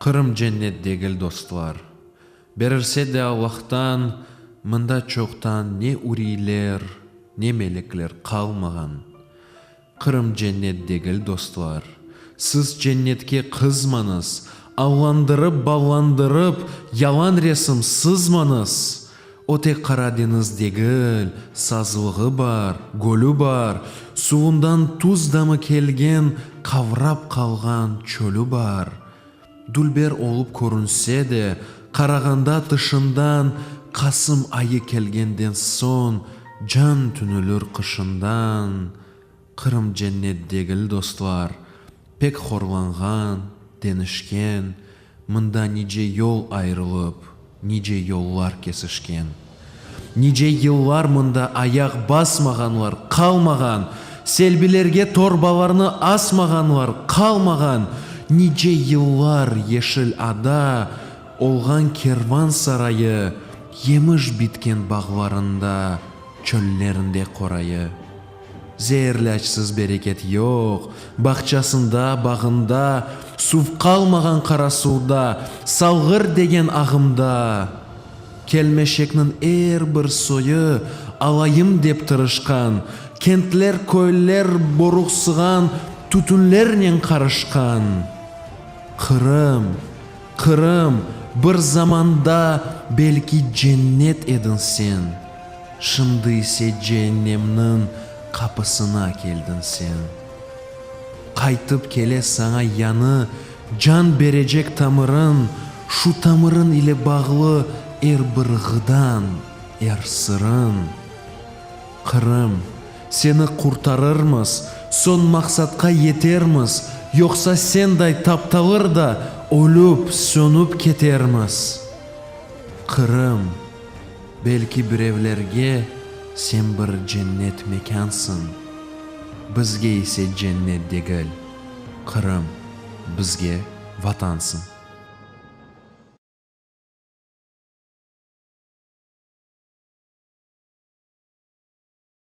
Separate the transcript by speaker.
Speaker 1: Кырым женнет дегил достлар. Берилсе де Аллахтан, мында чоқтан не урийлер, не мелеклер қалмаған. Кырым женнет дегил достлар. Сіз женнетке қызманыз, алландырып, балландырып, ялан ресім сызманыз. Оте Кара деңіз дегіл, сазылығы бар, гөлі бар, суындан туз дамы келген, қаврап қалған чөлі бар. Дүлбер олып көрінсе де, қарағанда тышындан, қасым айы келгенден сон, жан түнілір қышындан. Кырым женнет дегіл достлар, пек хорланған, денішкен, мында ниже yol айрылып, ниже yollar кесішкен. Ниже yıllar мында аяқ басмағанлар қалмаған, селбилерге торбаларны асмағанлар қалмаған, ниже yıllar ешіл ада, олған керван сарайы, еміш біткен бағларында, чөллерінде қорайы. Зәйірләчсіз берекет yok, бақчасында, бағында, сув қалмаған қара суда, салғыр деген ағымда. Келмешекнің бір сойы алайым деп тырышқан, кентлер, көйлер боруқсыған, түтінлернен қарышқан. Кырым, Кырым, бір заманда белки женнет едің сен. Шынды ise дженнемнің қапысына келдің сен. Қайтып келе саңа яны, жан бережек тамырын, шу тамырын иле бағлы бірғыдан, сырын. Кырым, сені құртарырмыз, сон мақсатқа етерміз, йоқса сендай тапталыр да, өліп, сөніп кетерміз. Кырым, белки біревлерге сен бір женнет мекансың, бізге ise женнет дегіл. Кырым, бізге ватансың.